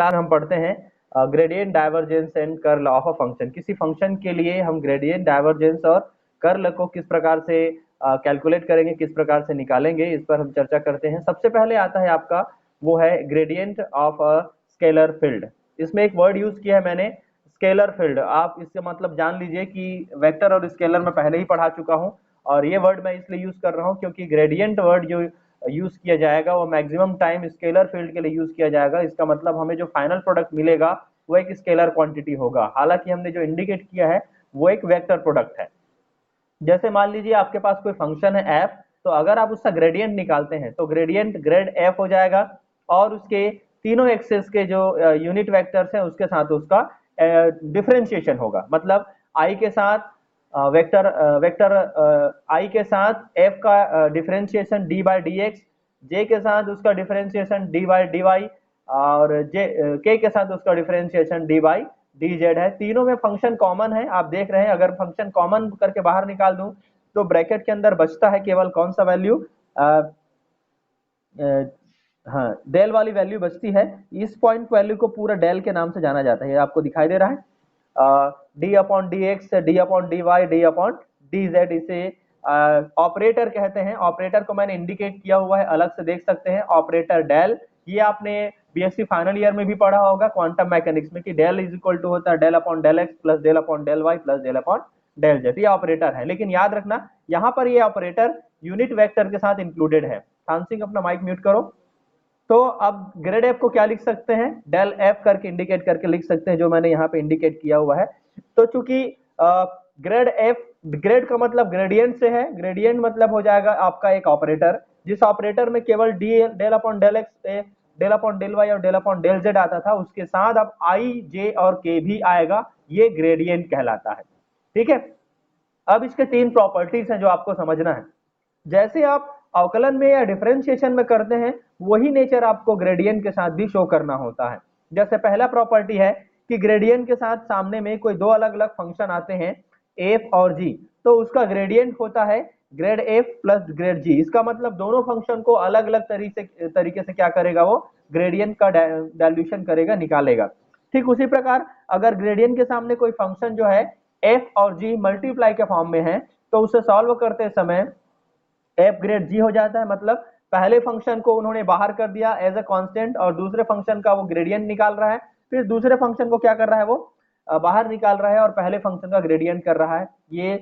Class हम पढ़ते हैं gradient divergence and curl of a function. किसी फंक्शन के लिए हम ग्रेडियंट डाइवर्जेंस और कर्ल को किस प्रकार से कैलकुलेट करेंगे, किस प्रकार से निकालेंगे, इस पर हम चर्चा करते हैं। सबसे पहले आता है आपका वो है gradient of a scalar field. इसमें एक वर्ड यूज किया है मैंने, स्केलर फील्ड। आप इससे मतलब जान लीजिए कि वेक्टर और स्केलर में पहले ही पढ़ा चुका हूं, और ये वर्ड मैं इसलिए यूज कर रहा हूं क्योंकि ग्रेडियंट वर्ड जो यूज किया जाएगा वो मैक्सिमम टाइम स्केलर फील्ड के लिए यूज किया जाएगा। इसका मतलब हमें जो फाइनल प्रोडक्ट मिलेगा वो एक स्केलर क्वांटिटी होगा, हालांकि हमने जो इंडिकेट किया है वो एक वेक्टर प्रोडक्ट है। जैसे मान लीजिए आपके पास कोई फंक्शन है एफ, तो अगर आप उसका ग्रेडियंट निकालते हैं तो ग्रेडियंट ग्रेड एफ हो जाएगा, और उसके तीनों एक्सेस के जो यूनिट वेक्टर्स हैं उसके साथ उसका डिफरेंशिएशन होगा। मतलब आई के साथ वेक्टर आई के साथ एफ का differentiation d by d x, j के साथ उसका differentiation d by d y, और जे के साथ उसका differentiation d by d z है। तीनों में फंक्शन कॉमन है, आप देख रहे हैं। अगर फंक्शन कॉमन करके बाहर निकाल दूं तो ब्रैकेट के अंदर बचता है केवल कौन सा वैल्यू, हाँ डेल वाली वैल्यू बचती है। इस पॉइंट वैल्यू को पूरा डेल के नाम से जाना जाता है, ये आपको दिखाई दे रहा है, D upon D X, D upon D Y, D upon D Z. इसे ऑपरेटर कहते हैं। ऑपरेटर को मैंने इंडिकेट किया हुआ है, अलग से देख सकते हैं, ऑपरेटर डेल। ये आपने बीएससी फाइनल ईयर में भी पढ़ा होगा क्वांटम मैकेनिक्स में कि डेल इज इक्वल टू होता है del upon del X plus del upon del Y plus del upon del Z. ये ऑपरेटर है, लेकिन याद रखना यहाँ पर ये ऑपरेटर यूनिट वेक्टर के साथ इंक्लूडेड है। थान सिंह अपना माइक म्यूट करो। तो अब ग्रेड एफ को क्या लिख सकते हैं, डेल एफ करके इंडिकेट करके लिख सकते हैं, जो मैंने यहाँ पे इंडिकेट किया हुआ है। तो चूंकि ग्रेड एफ, ग्रेड का मतलब ग्रेडियंट से है, ग्रेडियंट मतलब हो जाएगा आपका एक ऑपरेटर, जिस ऑपरेटर में केवल D del upon del X, del upon del Y और डेल अपॉन डेल जेड आता था, उसके साथ अब आई जे और के भी आएगा, ये ग्रेडियंट कहलाता है। ठीक है, अब इसके तीन प्रॉपर्टीज हैं जो आपको समझना है। जैसे आप अवकलन में या डिफरेंशिएशन में करते हैं वही नेचर आपको ग्रेडियंट के साथ भी शो करना होता है। जैसे पहला प्रॉपर्टी है कि ग्रेडियंट के साथ सामने में कोई दो अलग अलग फंक्शन आते हैं एफ और जी, तो उसका ग्रेडियंट होता है ग्रेड एफ प्लस ग्रेड जी। इसका मतलब दोनों फंक्शन को अलग अलग तरीके से क्या करेगा, वो ग्रेडियंट का डाइल्यूशन करेगा, निकालेगा। ठीक उसी प्रकार अगर ग्रेडियंट के सामने कोई फंक्शन जो है एफ और जी मल्टीप्लाई के फॉर्म में है, तो उसे सॉल्व करते समय एफ ग्रेड जी हो जाता है। मतलब पहले फंक्शन को उन्होंने बाहर कर दिया एज अ कांस्टेंट, और दूसरे फंक्शन का वो ग्रेडियंट निकाल रहा है, फिर दूसरे फंक्शन को क्या कर रहा है, वो बाहर निकाल रहा है और पहले फंक्शन का ग्रेडियंट कर रहा है। ये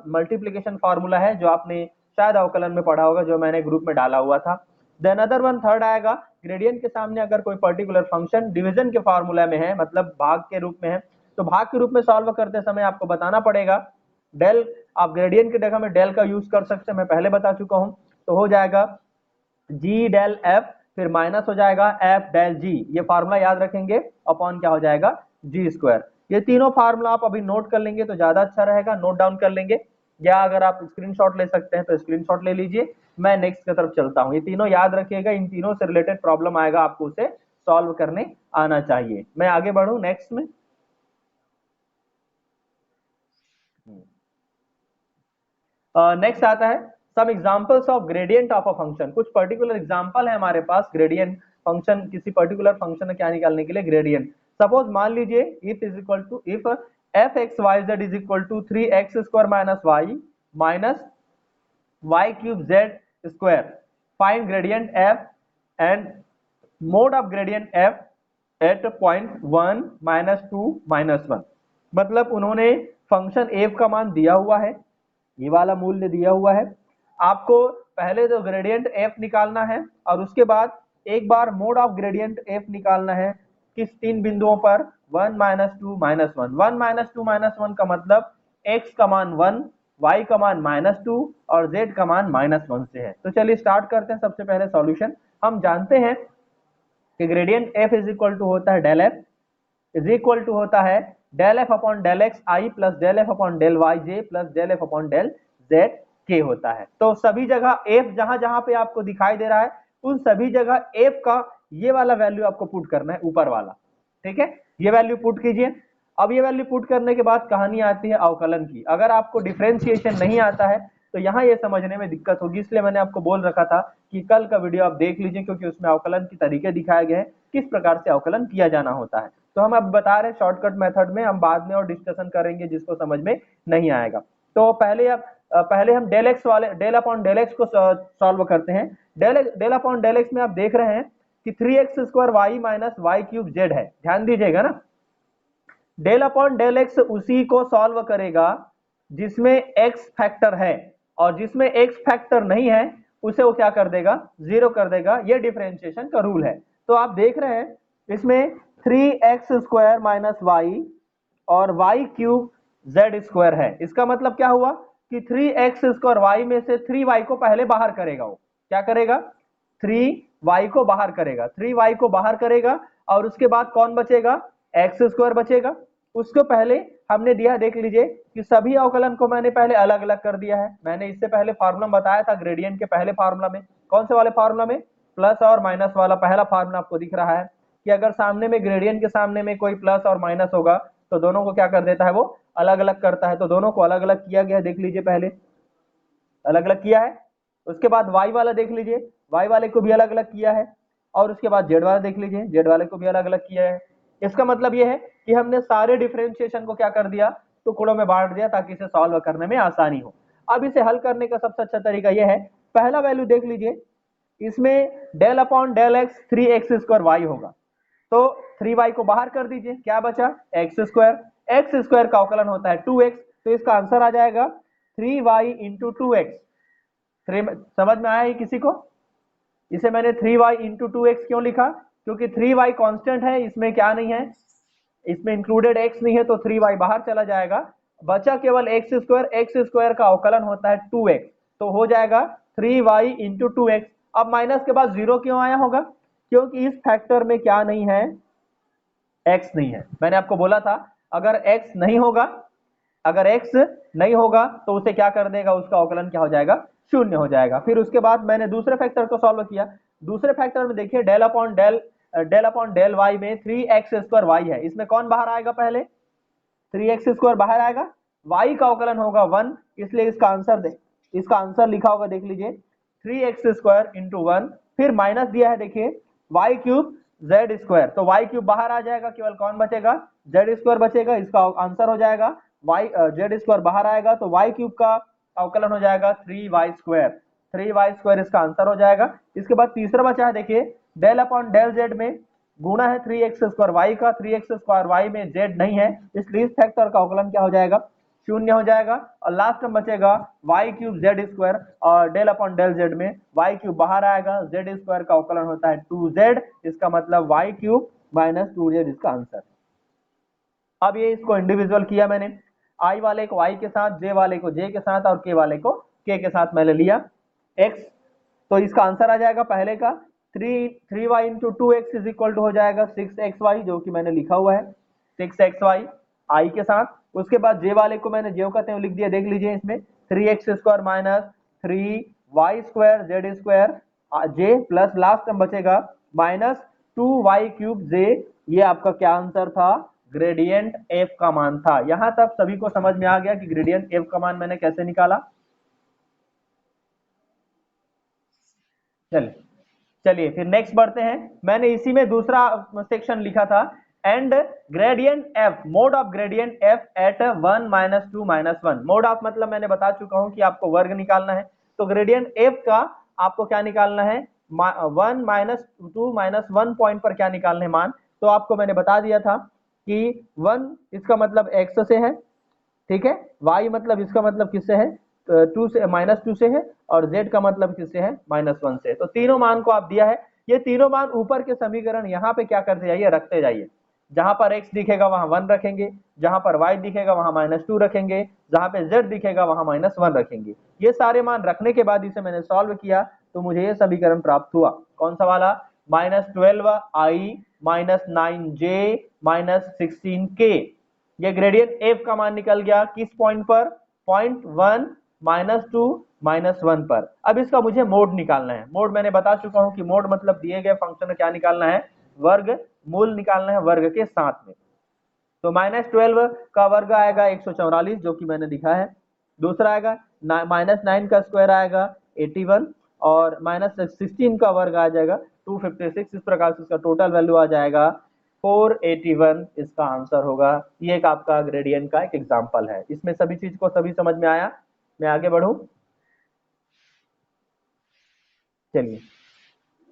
मल्टीप्लीकेशन फॉर्मूला है जो आपने शायद अवकलन में पढ़ा होगा, जो मैंने ग्रुप में डाला हुआ था। देन अदर वन थर्ड आएगा, ग्रेडियंट के सामने अगर कोई पर्टिकुलर फंक्शन डिवीजन के फॉर्मूला में है, मतलब भाग के रूप में है, तो भाग के रूप में सॉल्व करते समय आपको बताना पड़ेगा डेल, आप ग्रेडियंट की जगह में डेल का यूज कर सकते हैं, मैं पहले बता चुका हूं। तो हो जाएगा जी डेल एफ, फिर माइनस हो जाएगा एफ डेल जी, ये फार्मूला याद रखेंगे, अपॉन क्या हो जाएगा जी स्क्वायर। ये तीनों फार्मूला आप अभी नोट कर लेंगे तो ज्यादा अच्छा रहेगा, नोट डाउन कर लेंगे, या अगर आप स्क्रीनशॉट ले सकते हैं तो स्क्रीनशॉट ले लीजिए। मैं नेक्स्ट की तरफ चलता हूं, ये तीनों याद रखिएगा, इन तीनों से रिलेटेड प्रॉब्लम आएगा, आपको उसे सॉल्व करने आना चाहिए। मैं आगे बढ़ूं नेक्स्ट में। नेक्स्ट आता है some examples of gradient of a function. कुछ पर्टिकुलर एग्जांपल है हमारे पास ग्रेडियंट फंक्शन, किसी पर्टिकुलर फंक्शन क्या निकालने के लिए ग्रेडियंट। सपोज मान लीजिए if is equal to if F X Y Z is equal to 3x square minus Y minus Y cube Z square, find gradient F and mod of gradient F at point 1 -2 -1। मतलब उन्होंने function F का मान दिया हुआ है, ये वाला मूल्य दिया हुआ है, आपको पहले तो ग्रेडियंट एफ निकालना है और उसके बाद एक बार मोड ऑफ ग्रेडियंट एफ निकालना है। किस तीन बिंदुओं पर, 1 -2 -1। 1 -2 -1 का मतलब x का मान 1, y का मान -2 और z का मान -1 से है। तो चलिए स्टार्ट करते हैं। सबसे पहले सॉल्यूशन, हम जानते हैं कि gradient f is equal to होता है del f is equal to होता है del f upon del x आई plus del f upon del y जे plus del f upon del z के होता है। तो सभी जगह एफ जहां जहां पे आपको दिखाई दे रहा है उन सभी जगह एफ का ये वाला वैल्यू आपको पुट करना है, ऊपर वाला। ठीक है, ये वैल्यू पुट कीजिए। अब ये वैल्यू पुट करने के बाद कहानी आती है अवकलन की। अगर आपको डिफरेंशिएशन नहीं आता है तो यहाँ ये समझने में दिक्कत होगी, इसलिए मैंने आपको बोल रखा था कि कल का वीडियो आप देख लीजिए, क्योंकि उसमें अवकलन के तरीके दिखाए गए हैं किस प्रकार से अवकलन किया जाना होता है। तो हम अब बता रहे हैं शॉर्टकट मेथड में, हम बाद में और डिस्कशन करेंगे जिसको समझ में नहीं आएगा। तो पहले हम डेल एक्स वाले डेल अपॉन डेल एक्स को सॉल्व करते हैं। डेल अपॉन डेल एक्स में आप देख रहे हैं कि 3x² y minus Y cube Z है, ध्यान दीजिएगा ना। डेल अपॉन डेल एक्स उसी को सॉल्व करेगा जिसमें x फैक्टर है, और जिसमें x फैक्टर नहीं है उसे वो क्या कर देगा, जीरो कर देगा। ये डिफरेंशिएशन का रूल है। तो आप देख रहे हैं इसमें 3x² माइनस वाई और वाई क्यूब जेड स्क्वायर है। इसका मतलब क्या हुआ कि 3x² y में से 3y को पहले बाहर करेगा। वो क्या करेगा, 3y को बाहर करेगा, 3y को बाहर करेगा, और उसके बाद कौन बचेगा, x² बचेगा। उसको पहले हमने दिया, देख लीजिए कि सभी अवकलन को मैंने पहले अलग अलग कर दिया है। मैंने इससे पहले फार्मूला बताया था ग्रेडियंट के पहले फार्मूला में, कौन से वाले फार्मूला में, प्लस और माइनस वाला पहला फार्मूला आपको दिख रहा है कि अगर सामने में ग्रेडियंट के सामने में कोई प्लस और माइनस होगा तो दोनों को क्या कर देता है, वो अलग अलग करता है। तो दोनों को अलग अलग किया गया, देख लीजिए पहले अलग अलग किया है। उसके बाद y वाला देख लीजिए, y वाले को भी अलग अलग किया है, और उसके बाद z वाला देख लीजिए, z वाले को भी अलग अलग किया है। इसका मतलब यह है कि हमने सारे डिफरेंशिएशन को क्या कर दिया, टुकड़ों में बांट दिया ताकि इसे सॉल्व करने में आसानी हो। अब इसे हल करने का सबसे अच्छा तरीका यह है, पहला वैल्यू देख लीजिए, इसमें del upon del X 3x² y होगा, तो 3y को बाहर कर दीजिए, क्या बचा, x² का अवकलन होता है 2x, तो इसका आंसर आ जाएगा 3y इंटू 2x। समझ में आया ही किसी को? इसे मैंने 3y इंटू 2x क्यों लिखा, क्योंकि 3y कांस्टेंट है, इसमें क्या नहीं है, इसमें इंक्लूडेड x नहीं है, तो 3y बाहर चला जाएगा, बचा केवल x² का अवकलन होता है 2x, तो हो जाएगा 3y इंटू 2x। अब माइनस के बाद जीरो क्यों आया होगा, क्योंकि इस फैक्टर में क्या नहीं है, x नहीं है। मैंने आपको बोला था अगर x नहीं होगा, अगर x नहीं होगा तो उसे क्या कर देगा, उसका अवकलन क्या हो जाएगा, शून्य हो जाएगा। फिर उसके बाद मैंने दूसरे फैक्टर को सॉल्व किया। दूसरे फैक्टर में देखिए डेल अपॉन डेल y में 3x² y है, इसमें कौन बाहर आएगा, पहले 3x² बाहर आएगा, y का अवकलन होगा 1, इसलिए इसका आंसर लिखा होगा, देख लीजिए 3x² इंटू 1, फिर माइनस दिया है, देखिए वाई क्यूब z², तो वाई क्यूब बाहर आ जाएगा, केवल कौन बचेगा, z² बचेगा, इसका आंसर हो जाएगा z² बाहर आएगा तो वाई क्यूब का अवकलन हो जाएगा 3y² इसका आंसर हो जाएगा। इसके बाद तीसरा बचा है, देखिए डेल अपॉन डेल z में गुणा है 3x² y का, 3x² y में z नहीं है, इसलिए इस फैक्टर का अवकलन क्या हो जाएगा, शून्य हो जाएगा। और लास्ट में बचेगा वाई क्यूब z², और डेल अपॉन डेल z में वाई क्यूब बाहर आएगा, z² का अवकलन होता है 2z, इसका मतलब वाई क्यूब माइनस 2z इसका आंसर। अब ये इसको इंडिविजुअल किया मैंने, i वाले को i के साथ, j वाले को j के साथ, और k वाले को k के साथ मैंने लिया x, तो इसका आंसर आ जाएगा पहले का 3y into 2x is equal to हो जाएगा 6xy, जो कि मैंने लिखा हुआ है 6xy i के साथ। उसके बाद j वाले को मैंने जो कहते हैं लिख दिया, देख लीजिए इसमें 3x² minus 3y² z² j plus last में बचेगा माइनस 2y क्यूब j। ये आपका क्या आंसर था, ग्रेडियंट f का मान था। यहां तक सभी को समझ में आ गया कि ग्रेडियंट f का मान मैंने कैसे निकाला। चलिए फिर नेक्स्ट बढ़ते हैं। मैंने इसी में दूसरा सेक्शन लिखा था, and gradient f, mod of gradient f at 1 minus 2 minus 1। Mod of मतलब मैंने बता चुका हूं कि आपको वर्ग निकालना है, तो ग्रेडियंट f का आपको क्या निकालना है, 1 माइनस 2 माइनस 1 पॉइंट पर क्या निकालना है मान। तो आपको मैंने बता दिया था कि 1 इसका मतलब x से है, ठीक है, y मतलब इसका मतलब किससे है, 2 से, -2 से है, और z का मतलब किससे है, -1 से। तो तीनों मान को आप दिया है, ये तीनों मान ऊपर के समीकरण यहाँ पे क्या करते जाइए, रखते जाइए। जहां पर x दिखेगा वहां 1 रखेंगे, जहां पर y दिखेगा वहां -2 रखेंगे, जहां पे z दिखेगा वहां -1 रखेंगे। ये सारे मान रखने के बाद इसे मैंने सॉल्व किया तो मुझे ये समीकरण प्राप्त हुआ, कौन सा वाला, -12i -9j -16k। ये ग्रेडियंट f का मान निकल गया किस पॉइंट पर, पॉइंट 1 -2 -1 पर। अब इसका मुझे मोड निकालना है। मोड मैंने बता चुका हूं कि मोड मतलब दिए गए फंक्शन का क्या निकालना है, वर्ग मूल निकालना है वर्ग के साथ में। तो -12 का वर्ग आएगा 144, जो कि मैंने दिखा है। दूसरा आएगा -9 का स्क्वायर आएगा 81, और -16 का वर्ग आ जाएगा 256। इस प्रकार से इसका टोटल वैल्यू आ जाएगा 481। इसका आंसर होगा। ये एक आपका ग्रेडियंट का एक एग्जांपल है। इसमें सभी चीज को सभी समझ में आया? मैं आगे बढ़ूं? चलिए,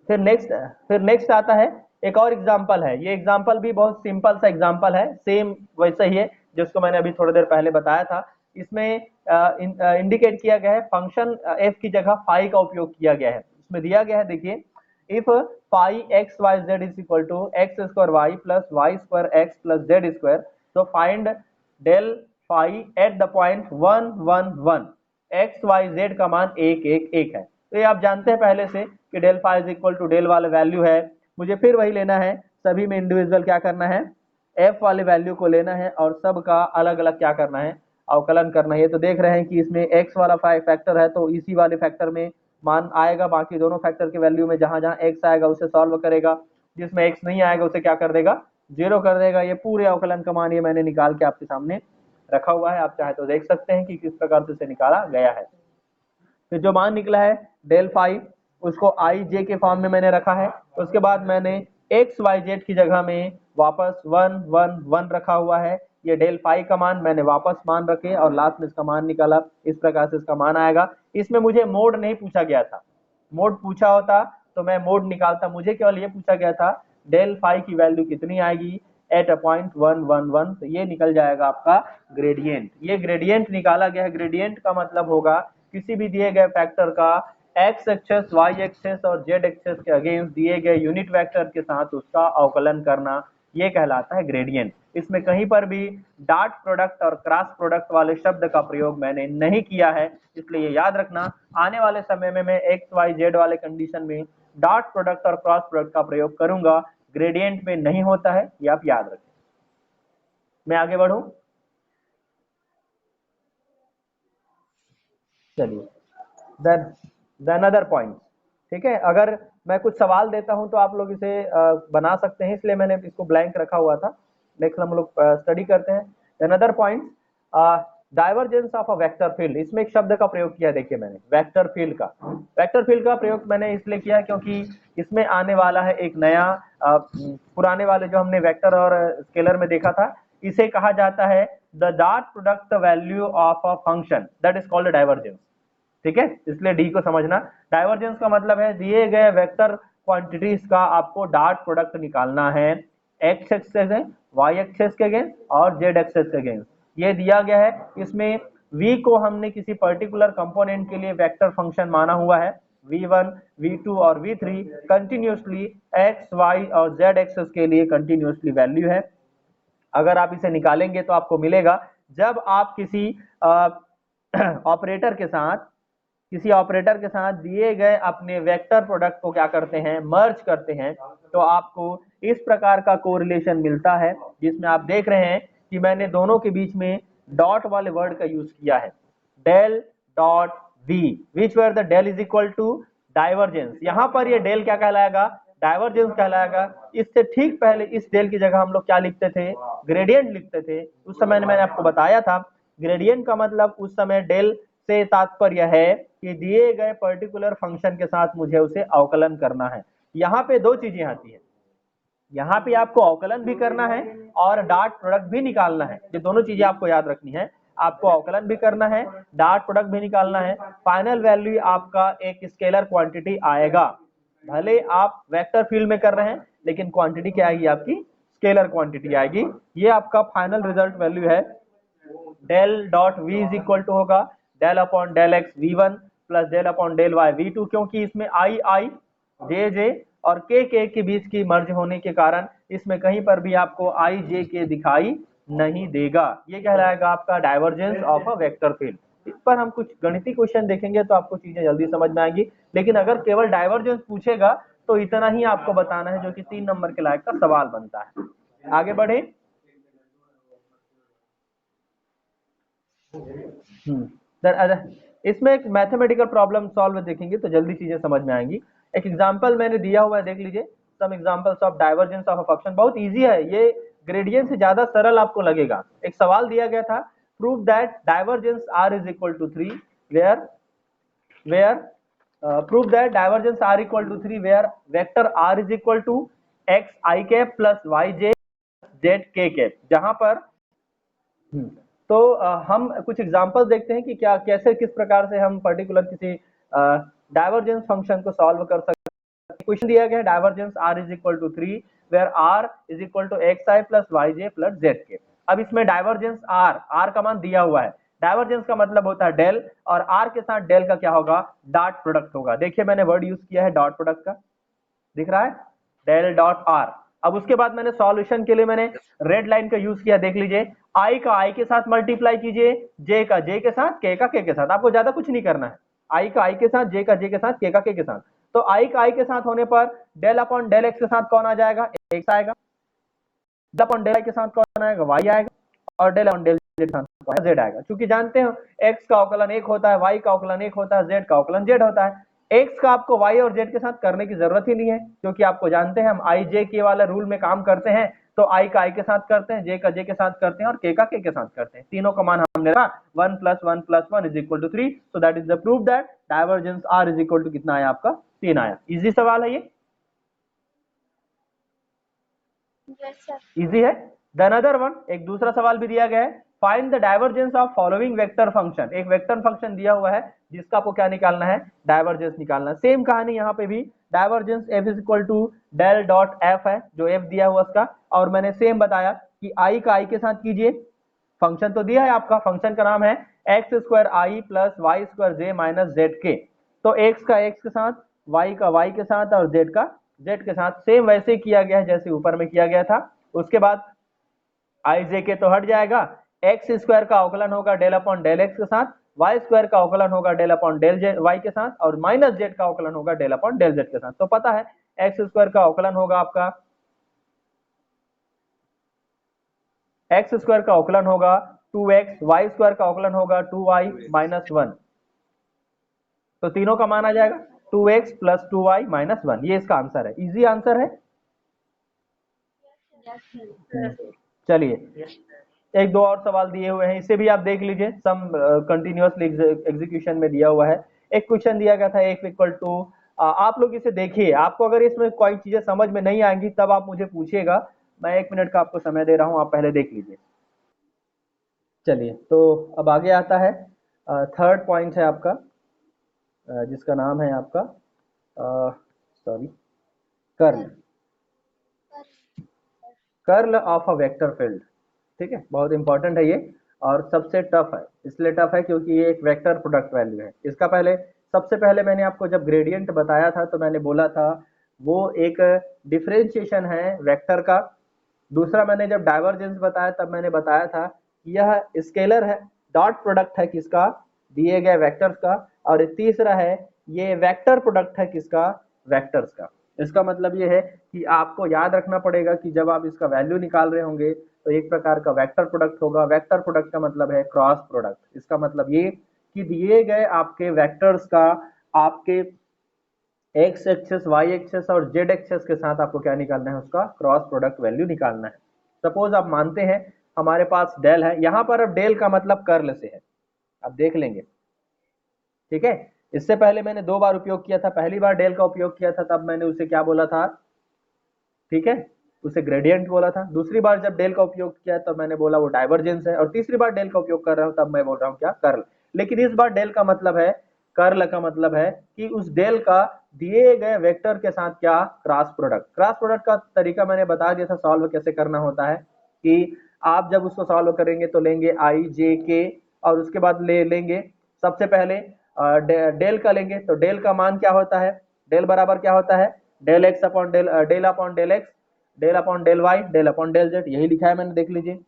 फिर नेक्स्ट आता है एक और एग्जांपल है। ये एग्जांपल भी बहुत सिंपल सा एग्जांपल है, सेम वैसा ही है जिसको मैंने अभी थोड़ी देर पहले बताया था। इसमें इंडिकेट किया गया है फंक्शन f की जगह फाई का उपयोग किया गया है। इसमें दिया गया है, देखिए, if phi x Y Z is equal to x square y plus Y square x plus z square, तो find del phi at the point 1 1 1। X Y z का मान 1 1 1 है। तो ये आप जानते हैं पहले से कि del phi is equal to del वाला वैल्यू है। मुझे फिर वही लेना है, सभी में इंडिविजुअल क्या करना है, एफ वाले वैल्यू को लेना है और सबका अलग अलग क्या करना है, अवकलन करना है। तो देख रहे हैं कि इसमें एक्स वाला फैक्टर है तो इसी वाले फैक्टर में मान आएगा, बाकी दोनों फैक्टर के वैल्यू में जहां जहां एक्स आएगा उसे सॉल्व करेगा, जिसमें एक्स नहीं आएगा उसे क्या कर देगा, जीरो कर देगा। ये पूरे अवकलन का मान ये मैंने निकाल के आपके सामने रखा हुआ है, आप चाहे तो देख सकते हैं कि किस प्रकार से इसे निकाला गया है। तो जो मान निकला है डेल फाई, उसको आई जे के फॉर्म में मैंने रखा है। उसके बाद मैंने एक्स वाई जेड की जगह में वापस 1 1 1 रखा हुआ है। ये डेल फाई का मान मैंने वापस मान रखे और लास्ट में इसका मान निकाला। इस प्रकार से इसका मान आएगा। इसमें मुझे मोड नहीं पूछा गया था, मोड पूछा होता तो मैं मोड निकालता। मुझे केवल ये पूछा गया था डेल फाई की वैल्यू कितनी आएगी एट अ पॉइंट 1 1 1। तो ये निकल जाएगा आपका ग्रेडियंट। ये ग्रेडियंट निकाला गया है। ग्रेडियंट का मतलब होगा किसी भी दिए गए फैक्टर का एक्स एक्सेस वाई एक्सेस और जेड एक्सेस के अगेंस्ट दिए गए यूनिट वेक्टर के साथ उसका अवकलन करना, ये कहलाता है ग्रेडियंट। इसमें कहीं पर भी डॉट प्रोडक्ट और क्रॉस प्रोडक्ट वाले शब्द का प्रयोग मैंने नहीं किया है, इसलिए याद रखना आने वाले समय में मैं एक्स वाई जेड वाले कंडीशन में डॉट प्रोडक्ट और क्रॉस प्रोडक्ट का प्रयोग करूंगा, ग्रेडियंट में नहीं होता है, ये आप याद रखें। मैं आगे बढ़ूं? चलिए, देन अदर पॉइंट। ठीक है, अगर मैं कुछ सवाल देता हूं तो आप लोग इसे बना सकते हैं, इसलिए मैंने इसको ब्लैंक रखा हुआ था। नेक्स्ट हम लोग स्टडी करते हैं। Then other point, divergence of a vector field. इसमें एक शब्द का प्रयोग किया है, देखिए मैंने वेक्टर फील्ड का। वेक्टर फील्ड का प्रयोग मैंने इसलिए किया क्योंकि इसमें आने वाला है एक नया, पुराने वाले जो हमने वेक्टर और स्केलर में देखा था, इसे कहा जाता है the dot product value of a function, that is called divergence. ठीक है, इसलिए डी को समझना। डाइवर्जेंस का मतलब है दिए गए वेक्टर क्वांटिटीज का आपको डॉट प्रोडक्ट निकालना है, एक्स एक्सेस है, वाई एक्सेस के अगेंस्ट और जेड एक्सेस के अगेंस्ट। ये दिया गया है। इसमें v को हमने किसी पर्टिकुलर कंपोनेंट के लिए वेक्टर फंक्शन माना हुआ है। v1 v2 और v3 कंटिन्यूसली x y और z एक्सेस के लिए कंटिन्यूसली वैल्यू है। अगर आप इसे निकालेंगे तो आपको मिलेगा, जब आप किसी ऑपरेटर के साथ दिए गए अपने वेक्टर प्रोडक्ट को क्या करते हैं, मर्ज करते हैं, तो आपको इस प्रकार का कोरिलेशन मिलता है, जिसमें आप देख रहे हैं कि मैंने दोनों के बीच में डॉट वाले वर्ड का यूज किया है, del dot V, which where the del is equal to divergence. यहां पर ये डेल क्या कहलाएगा, डाइवर्जेंस कहलाएगा। इससे ठीक पहले इस डेल की जगह हम लोग क्या लिखते थे, ग्रेडियंट लिखते थे। उस समय मैंने आपको बताया था ग्रेडियंट का मतलब उस समय डेल से तात्पर्य है कि दिए गए पर्टिकुलर फंक्शन के साथ मुझे उसे अवकलन करना है। यहाँ पे दो चीजें आती है, यहाँ पे आपको अवकलन भी करना है और डॉट प्रोडक्ट भी निकालना है। ये दोनों चीजें आपको याद रखनी है, आपको अवकलन भी करना है, डॉट प्रोडक्ट भी निकालना है। फाइनल वैल्यू आपका एक स्केलर क्वांटिटी आएगा। भले आप वेक्टर फील्ड में कर रहे हैं लेकिन क्वांटिटी क्या आएगी, आपकी स्केलर क्वांटिटी आएगी। ये आपका फाइनल रिजल्ट वैल्यू है। Del dot v is equal to होगा del upon del x v1 plus del upon del y v2, क्योंकि इसमें आई आई जे जे और के के बीच की मर्ज होने के कारण इसमें कहीं पर भी आपको आई जे के दिखाई नहीं देगा। ये कहलाएगा आपका divergence of a vector field. इस पर हम कुछ गणितीय क्वेश्चन देखेंगे तो आपको चीजें जल्दी समझ में आएंगी, लेकिन अगर केवल डाइवर्जेंस पूछेगा तो इतना ही आपको बताना है, जो कि 3 नंबर के लायक का सवाल बनता है। आगे बढ़े। इसमें एक मैथमेटिकल प्रॉब्लम सॉल्व देखेंगे तो जल्दी चीजें समझ में आएंगी। एक एग्जांपल मैंने दिया हुआ है, देख लीजिए। Some examples of divergence of a function. बहुत इजी है ये, ग्रेडियंट से ज्यादा सरल आपको लगेगा। एक सवाल दिया गया था, prove that divergence r is equal to 3 where prove that divergence r equal to 3 where vector r is equal to x I cap plus y j z k cap, जहां पर तो हम कुछ एग्जांपल देखते हैं कि क्या कैसे किस प्रकार से हम पर्टिकुलर किसी डाइवर्जेंस फंक्शन को सॉल्व कर सकते हैं। क्वेश्चन दिया गया है divergence r is equal to 3 where r is equal to X I plus Y J plus Z K. अब इसमें डाइवर्जेंस r का मान दिया हुआ है, डाइवर्जेंस का मतलब होता है डेल, और r के साथ डेल का क्या होगा, डॉट प्रोडक्ट होगा। देखिए मैंने वर्ड यूज किया है डॉट प्रोडक्ट का, दिख रहा है डेल डॉट r। अब उसके बाद मैंने सॉल्यूशन के लिए मैंने रेड लाइन का यूज किया, देख लीजिए i का i के साथ मल्टीप्लाई कीजिए, j का j के साथ, k का k के साथ, आपको ज्यादा कुछ नहीं करना है, i का i के साथ, j का j के साथ, k का k के साथ। तो i का i के साथ होने पर डेल अपॉन डेल x के साथ कौन आ जाएगा, x आएगा, डेल अपॉन डेल y के साथ कौन आएगा, y आएगा, और डेल अपॉन डेल z के साथ z आएगा। क्योंकि जानते हो x का अवकलन 1 होता है, y का अवकलन 1 होता है, z का अवकलन z होता है। x का आपको y और z के साथ करने की जरूरत ही नहीं है, क्योंकि आपको जानते हैं हम i j k वाला रूल में काम करते हैं, तो i का i के साथ करते हैं, j का j के साथ करते हैं, और k का k के साथ करते हैं। तीनों का मान हमने रखा 1 + 1 + 1 = 3। So that is the proof that divergence r is equal to कितना आया आपका, 3 आया। इजी सवाल है ये, इजी है। देन अदर वन, एक दूसरा सवाल भी दिया गया है, find the divergence of following vector function. एक वेक्टर फंक्शन दिया हुआ है जिसका आपको क्या निकालना है, डाइवर्जेंस निकालना है। सेम कहानी यहाँ पे भी, divergence f is equal to del dot f है, जो f दिया हुआ उसका, और मैंने सेम बताया कि i का i के साथ कीजिए, फंक्शन तो दिया है आपका, फंक्शन का नाम है x square i plus Y square J minus Z K. तो x का x के साथ, y का y के साथ, और z का z के साथ सेम वैसे किया गया है जैसे ऊपर में किया गया था। उसके बाद i j के तो हट जाएगा, एक्स स्क्वायर का अवकलन होगा डेल अपॉन डेल एक्स के साथ, वाई स्क्वायर का अवकलन होगा del upon del Z Y के साथ, और माइनस जेड का अवकलन होगा डेल अपॉन डेल जेड के साथ। तो पता है एक्स स्क्वायर का अवकलन होगा आपका, एक्स स्क्वायर का अवकलन होगा 2x, वाई स्क्वायर का अवकलन होगा 2y माइनस 1। तो तीनों का मान आ जाएगा 2x प्लस 2y माइनस 1। ये इसका आंसर है, इजी आंसर है। चलिए एक दो और सवाल दिए हुए हैं, इसे भी आप देख लीजिए, सम कंटिन्यूअसली एग्जीक्यूशन में दिया हुआ है। एक क्वेश्चन दिया गया था x इक्वल टू, आप लोग इसे देखिए, आपको अगर इसमें कोई चीजें समझ में नहीं आएंगी तब आप मुझे पूछिएगा, मैं 1 मिनट का आपको समय दे रहा हूं, आप पहले देख लीजिए। चलिए तो अब आगे आता है, थर्ड पॉइंट है आपका, जिसका नाम है आपका sorry curl, curl of a vector field. ठीक है, बहुत इंपॉर्टेंट है ये, और सबसे टफ है, इसलिए टफ है क्योंकि ये एक वेक्टर प्रोडक्ट वैल्यू है। इसका पहले, सबसे पहले मैंने आपको जब ग्रेडियंट बताया था तो मैंने बोला था वो एक डिफरेंशिएशन है वेक्टर का। दूसरा मैंने जब डाइवर्जेंस बताया तब मैंने बताया था कि यह स्केलर है, डॉट प्रोडक्ट है किसका, दिए गए वेक्टर्स का। और तीसरा है ये वेक्टर प्रोडक्ट है किसका, वेक्टर्स का। इसका मतलब ये है कि आपको याद रखना पड़ेगा कि जब आप इसका वैल्यू निकाल रहे होंगे तो एक प्रकार का वेक्टर प्रोडक्ट होगा। वेक्टर प्रोडक्ट का मतलब है क्रॉस प्रोडक्ट। इसका मतलब ये कि दिए गए आपके वेक्टर्स का आपके एक्स एक्सेस, वाई एक्सेस और जेड एक्सेस के साथ आपको क्या निकालना है, उसका क्रॉस प्रोडक्ट वैल्यू निकालना है। सपोज आप मानते हैं हमारे पास डेल है, यहां पर अब डेल का मतलब कर्ल से है, आप देख लेंगे। ठीक है, इससे पहले मैंने 2 बार उपयोग किया था, पहली बार डेल का उपयोग किया था तब मैंने उसे क्या बोला था, ठीक है, उसे ग्रेडियंट बोला था। दूसरी बार जब डेल का उपयोग किया तब मैंने बोला वो डाइवर्जेंस है, और तीसरी बार डेल का उपयोग कर रहा हूं तब मैं बोल रहा हूं क्या, कर्ल। लेकिन इस बार डेल का मतलब है, कर्ल का मतलब है कि उस डेल का दिए गए वेक्टर के साथ क्या, क्रॉस प्रोडक्ट। क्रॉस प्रोडक्ट का तरीका मैंने बता दिया था, सॉल्व कैसे करना होता है कि आप जब उसको सॉल्व करेंगे तो लेंगे आई जे के, और उसके बाद ले लेंगे सबसे पहले डेल का लेंगे, तो डेल का मान क्या होता है, डेल बराबर क्या होता है, del X upon del, del upon del X, del upon del Y, del upon del Z, यही लिखा है मैंने, देख लीजिए।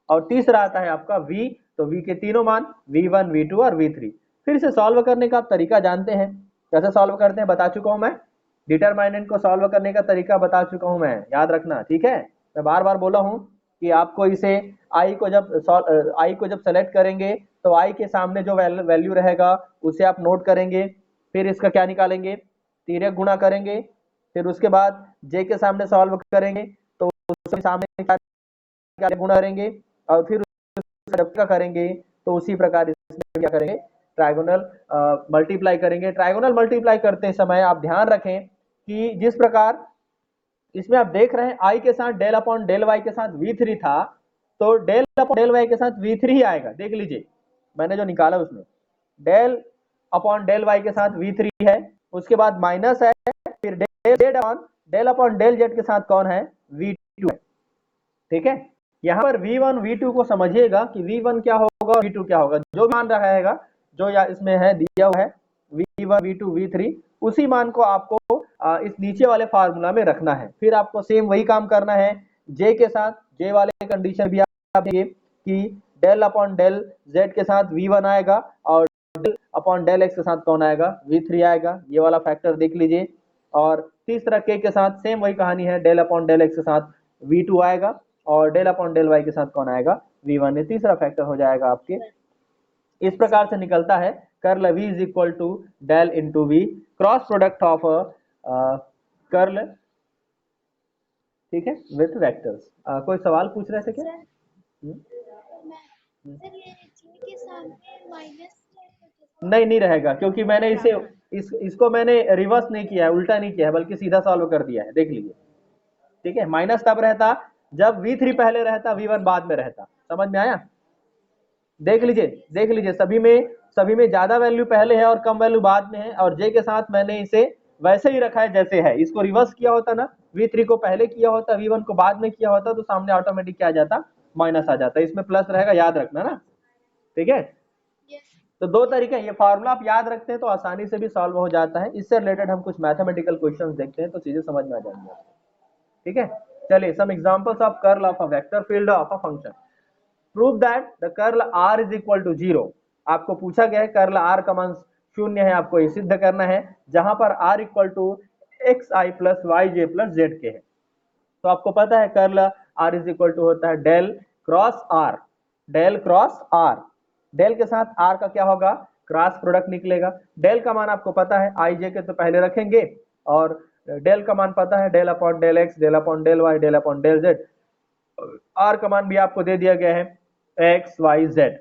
और तीसरा आता है आपका v, तो v के तीनों मान v1, v2 और v3। फिर से सॉल्व करने का आप तरीका जानते हैं, कैसे सॉल्व करते हैं बता चुका हूं मैं, डिटरमाइनेंट को सॉल्व करने का तरीका बता चुका हूं मैं, याद रखना। ठीक है, मैं बार बार बोला हूं कि आपको इसे i को जब सेलेक्ट करेंगे तो i के सामने जो वैल्यू रहेगा उसे आप नोट करेंगे, फिर इसका क्या निकालेंगे, तिर्यक गुणा करेंगे, फिर उसके बाद j के सामने सॉल्व करेंगे तो उसके सामने क्या गुणा करेंगे, और फिर जब क्या करेंगे तो उसी प्रकार इसमें क्या करेंगे, ट्रायगोनल मल्टीप्लाई करेंगे। ट्रायगोनल मल्टीप्लाई करते समय आप ध्यान रखें कि जिस प्रकार इसमें आप देख रहे हैं i के साथ डेल अपॉन डेल वाई के साथ v3 था, तो डेल अपॉन डेल वाई के साथ v3 ही आएगा। देख लीजिए मैंने जो निकाला उसमें डेल अपॉन डेल वाई के साथ v3 है, उसके बाद माइनस है, फिर डेल अपॉन डेल जेड के साथ कौन है, v2 है। ठीक है, यहाँ पर v1 v2 को समझिएगा कि v1 क्या होगा v2 क्या होगा। जो मान रहेगा जो या इसमें है दिया हुआ है v1 v2 v3, उसी मान को आपको इस नीचे वाले फार्मूला में रखना है। फिर आपको सेम वही काम करना है j के साथ। j वाले कंडीशन भी आप देखिए कि डेल अपॉन डेल z के साथ v1 आएगा और डेल अपॉन डेल x के साथ कौन आएगा, v3 आएगा। ये वाला फैक्टर देख लीजिए। और तीसरा k के साथ सेम वही कहानी है, डेल अपॉन डेल x के साथ v2 आएगा और डेल अपॉन डेल y के साथ कौन आएगा, v1। ये तीसरा फैक्टर हो जाएगा आपके। इस प्रकार से निकलता है curl v is equal to del into v, cross product of curl, ठीक है, विथ वेक्टर्स। कोई सवाल पूछ रहे थे क्या? नहीं रहेगा, क्योंकि मैंने इसे इसको मैंने रिवर्स नहीं किया है, उल्टा नहीं किया है, बल्कि सीधा सॉल्व कर दिया है। देख लीजिए, ठीक है। माइनस तब रहता जब v3 पहले रहता, v1 बाद में रहता। समझ में आया? देख लीजिए सभी में ज्यादा वैल्यू पहले है और कम वैल्यू बाद में है, और j के साथ मैंने इसे वैसे ही रखा है जैसे है। इसको रिवर्स किया होता ना, v3 को पहले किया होता, v1 को बाद में किया होता, तो सामने ऑटोमेटिक क्या आ जाता, माइनस आ जाता। इसमें प्लस रहेगा, याद रखना ना, ठीक है। तो दो तरीके हैं, ये फार्मूला आप याद रखते हैं तो आसानी से भी सॉल्व हो जाता है। इससे रिलेटेड हम कुछ मैथमेटिकल क्वेश्चंस देखते हैं तो चीजें समझ में आ जाएंगी, ठीक है। चलिए, some examples of curl of a vector field of a function. Prove that the curl r is equal to 0। आपको पूछा गया है कर्ल r का मान शून्य है, आपको ये सिद्ध करना है, जहां पर r equal to xi plus Y J plus Z K है। तो आपको पता है curl r is equal to होता है del cross r, del cross r। Del के साथ r का क्या होगा, क्रॉस प्रोडक्ट निकलेगा। डेल का मान आपको पता है, आई जे के तो पहले रखेंगे, और डेल का मान पता है, del upon del X, del upon del Y, del upon del Z. R का मान भी आपको दे दिया गया है एक्स वाई जेड।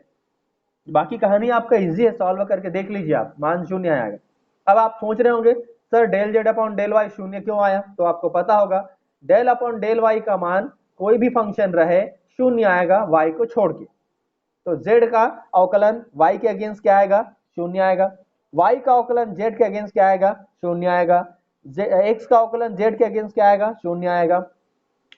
बाकी कहानी आपका इजी है, सॉल्व करके देख लीजिए आप, मान शून्य आएगा। अब आप सोच रहे होंगे sir del Z upon del Y शून्य क्यों आया, तो आपको पता होगा डेल अपॉन डेल वाई का मान कोई भी फंक्शन रहे शून्य आएगा वाई को छोड़ के। तो z का अवकलन y के अगेंस्ट क्या आएगा, शून्य आएगा। y का अवकलन z के अगेंस्ट क्या आएगा, शून्य आएगा। x का अवकलन z के अगेंस्ट क्या आएगा, शून्य आएगा।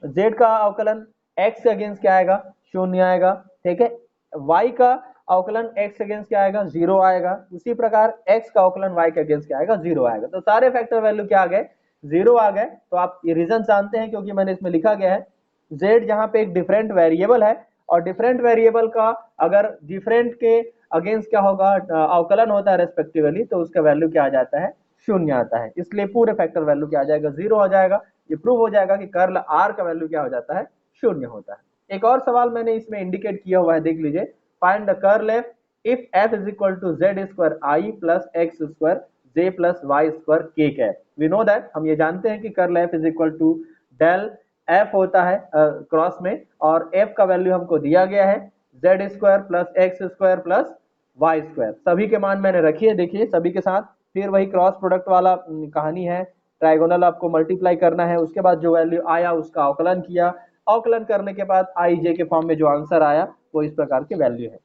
z का अवकलन x के अगेंस्ट क्या आएगा, शून्य आएगा, ठीक है। y का अवकलन x के अगेंस्ट क्या आएगा, 0 आएगा। उसी प्रकार x का अवकलन y के अगेंस्ट क्या आएगा, 0 आएगा। तो सारे फैक्टर वैल्यू क्या आ गए, 0 आ गए। तो आप ये रीजन जानते हैं, क्योंकि मैंने इसमें लिखा गया है z जहां पे एक डिफरेंट वेरिएबल है, और डिफरेंट वेरिएबल का अगर डिफरेंट के अगेंस्ट क्या होगा, अवकलन होता है रेस्पेक्टिवली, तो उसका वैल्यू क्या आ जाता है, शून्य आता है। इसलिए पूरे फैक्टर वैल्यू क्या आ जाएगा, 0 हो जाएगा। ये प्रूव हो जाएगा कि कर्ल r का वैल्यू क्या हो जाता है, शून्य होता है। एक और सवाल मैंने इसमें इंडिकेट किया हुआ है, देख लीजिए। Find the curl F if f is equal to Z square I plus X square J plus Y square K cap. We know that, हम ये जानते हैं कि curl f is equal to del f होता है cross में, और f का वैल्यू हमको दिया गया है Z square plus X square plus Y square. सभी के मान मैंने रखी है, देखिए सभी के साथ। फिर वही क्रॉस प्रोडक्ट वाला कहानी है, ट्राइगोनल आपको मल्टीप्लाई करना है, उसके बाद जो वैल्यू आया उसका अवकलन किया, अवकलन करने के बाद आई जे के फॉर्म में जो आंसर आया वो इस प्रकार की वैल्यू है।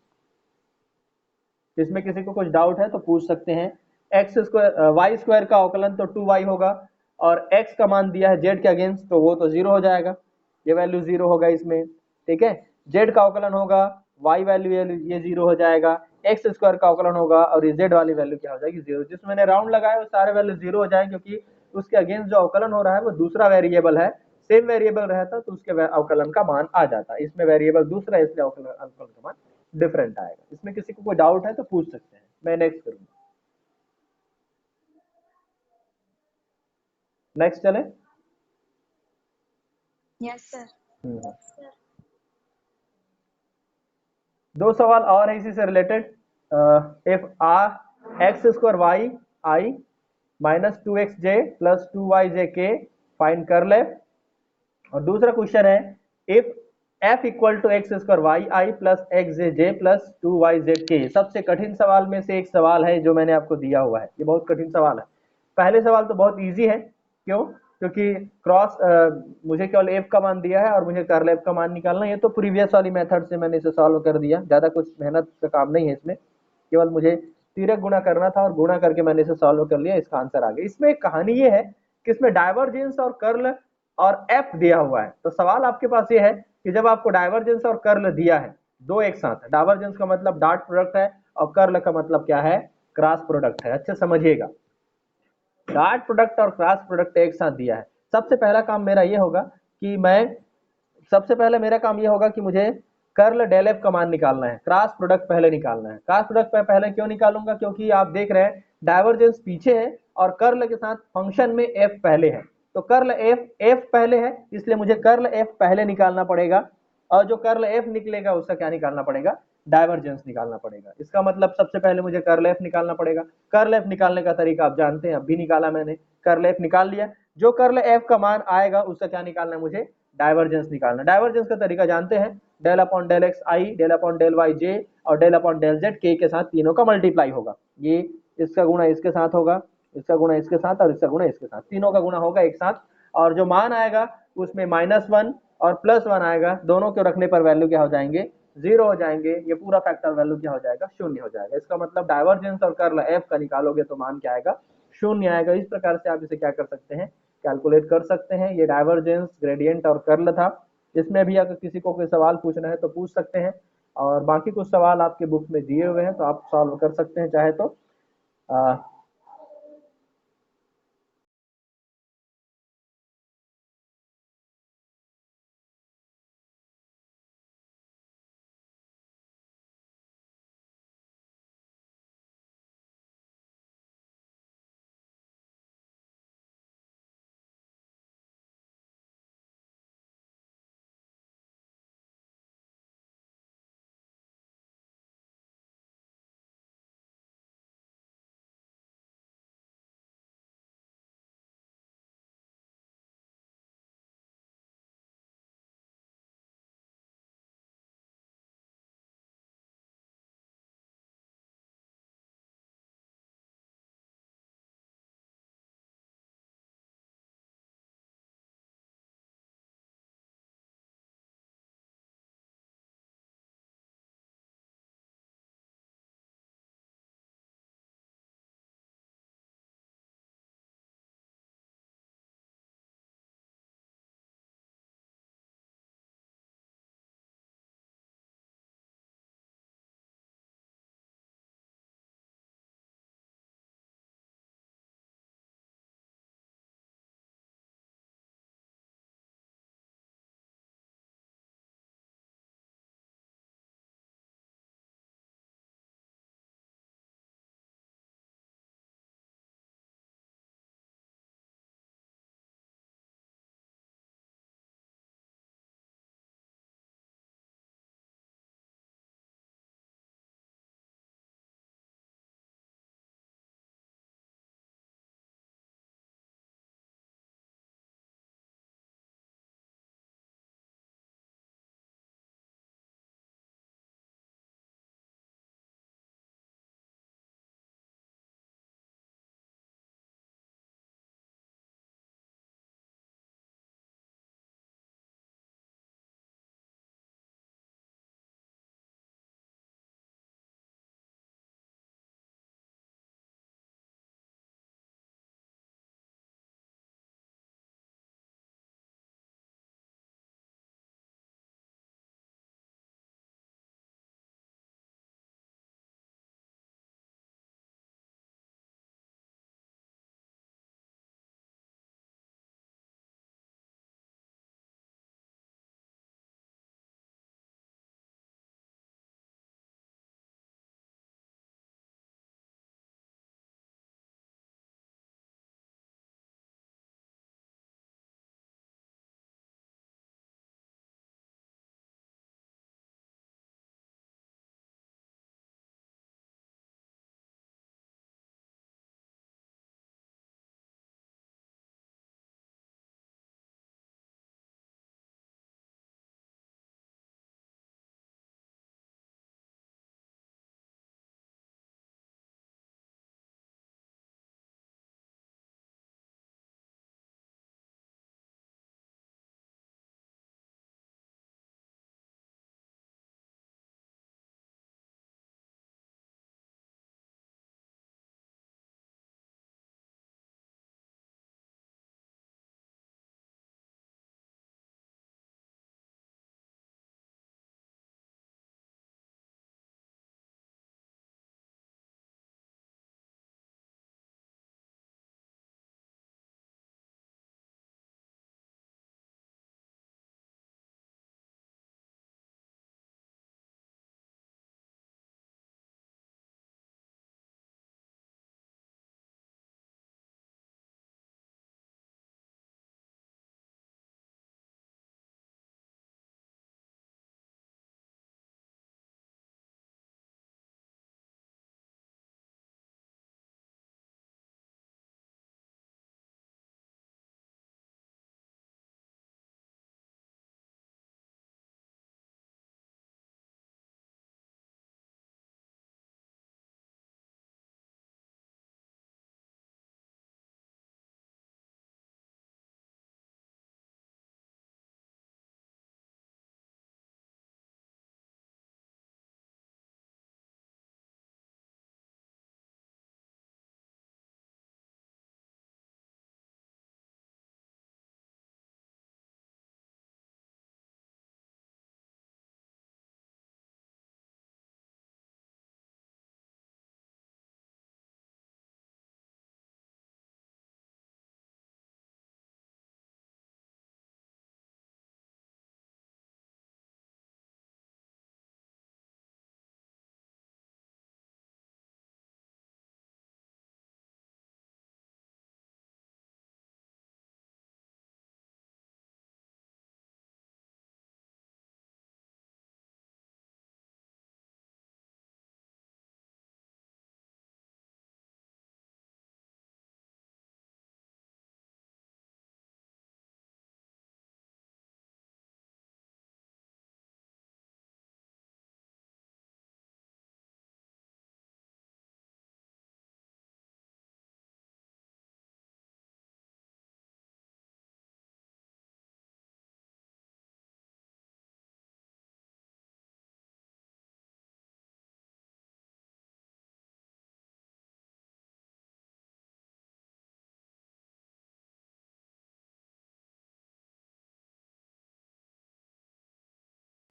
इसमें किसी को कुछ डाउट है तो पूछ सकते हैं। एक्स स्क्वायर वाई स्क्वायर का अवकलन तो 2y होगा, और x का मान दिया है z के अगेंस्ट, तो वो तो 0 हो जाएगा, ये वैल्यू 0 होगा इसमें, ठीक है। z का अवकलन होगा, y वैल्यू ये 0 हो जाएगा, एक्स स्क्वायर का अवकलन होगा, और ये z वाली वैल्यू क्या हो जाएगी, 0। जिसमें मैंने राउंड लगाया वो सारे वैल्यू 0 हो जाए, क्योंकि उसके अगेंस्ट जो अवकलन हो रहा है वो दूसरा वेरिएबल है। सेम वेरिएबल रहता तो उसके अवकलन का मान आ जाता, इसमें वेरिएबल दूसरा है, इसलिए अवकलन का मान डिफरेंट आएगा। इसमें किसी को कोई डाउट है तो पूछ सकते हैं, मैं नेक्स्ट करूंगा। नेक्स्ट चले। Yes sir. दो सवाल और है इसी से related. If R X square Y I minus 2xj plus 2yj K find कर ले। और दूसरा क्वेश्चन है if f equal to x square Y I plus X J J plus 2yz K. सबसे कठिन सवाल में से एक सवाल है जो मैंने आपको दिया हुआ है, ये बहुत कठिन सवाल है। पहले सवाल तो बहुत इजी है, क्यों? क्योंकि क्रॉस मुझे केवल f का मान दिया है और मुझे कर्ल f का मान निकालना है। ये तो प्रीवियस वाली मेथड से मैंने इसे सॉल्व कर दिया, ज्यादा कुछ मेहनत का काम नहीं है इसमें, केवल मुझे तिर्यक गुणा करना था और गुणा करके मैंने इसे सॉल्व कर लिया, इसका आंसर आ गया। इसमें एक कहानी ये है कि इसमें डाइवर्जेंस और कर्ल और एफ दिया हुआ है। तो सवाल आपके पास ये है कि जब आपको डाइवर्जेंस और कर्ल दिया है दो एक साथ, डाइवर्जेंस का मतलब डॉट प्रोडक्ट है और कर्ल का मतलब क्या है? क्रॉस प्रोडक्ट है। अच्छे समझिएगा, डॉट प्रोडक्ट और क्रॉस प्रोडक्ट एक साथ दिया है। सबसे पहला काम मेरा ये होगा कि सबसे पहले मेरा काम ये होगा कि मुझे कर्ल डेल एफ का मान निकालना है, क्रॉस प्रोडक्ट पहले निकालना है। क्रॉस प्रोडक्ट पहले क्यों निकालूंगा? क्योंकि आप देख रहे हैं डाइवर्जेंस पीछे है और कर्ल के साथ फंक्शन में एफ पहले है, तो कर्ल एफ पहले है, इसलिए मुझे कर्ल एफ पहले निकालना पड़ेगा और जो कर्ल एफ निकलेगा उसका क्या निकालना पड़ेगा? डाइवर्जेंस निकालना पड़ेगा। इसका मतलब सबसे पहले मुझे कर्ल एफ निकालना पड़ेगा। कर्ल एफ निकालने का तरीका आप जानते हैं, अब भी निकाला मैंने, कर्ल एफ निकाल लिया। जो कर्ल एफ का मान आएगा उसका क्या निकालना है? मुझे डाइवर्जेंस निकालना। डाइवर्जेंस का तरीका जानते हैं, डेल अपॉन डेल एक्स आई, डेल अपॉन डेल वाई जे और डेल अपॉन डेल जेड के साथ तीनों का मल्टीप्लाई होगा। ये इसका गुणा इसके साथ होगा, इसका गुणा इसके साथ और इसका गुणा इसके साथ, तीनों का गुणा होगा एक साथ, और जो मान आएगा उसमें -1 और +1 आएगा, दोनों को रखने पर वैल्यू क्या हो जाएंगे? 0 हो जाएंगे। ये पूरा फैक्टर वैल्यू क्या हो जाएगा? 0 हो जाएगा। इसका मतलब डाइवर्जेंस और कर्ल एफ का निकालोगे तो मान क्या आएगा? 0 आएगा। इस प्रकार से आप इसे क्या कर सकते हैं? कैलकुलेट कर सकते हैं। ये डाइवर्जेंस, ग्रेडियंट और कर्ल था। इसमें भी अगर किसी को कोई सवाल पूछना है तो पूछ सकते हैं, और बाकी कुछ सवाल आपके बुक में दिए हुए हैं तो आप सॉल्व कर सकते हैं चाहे तो।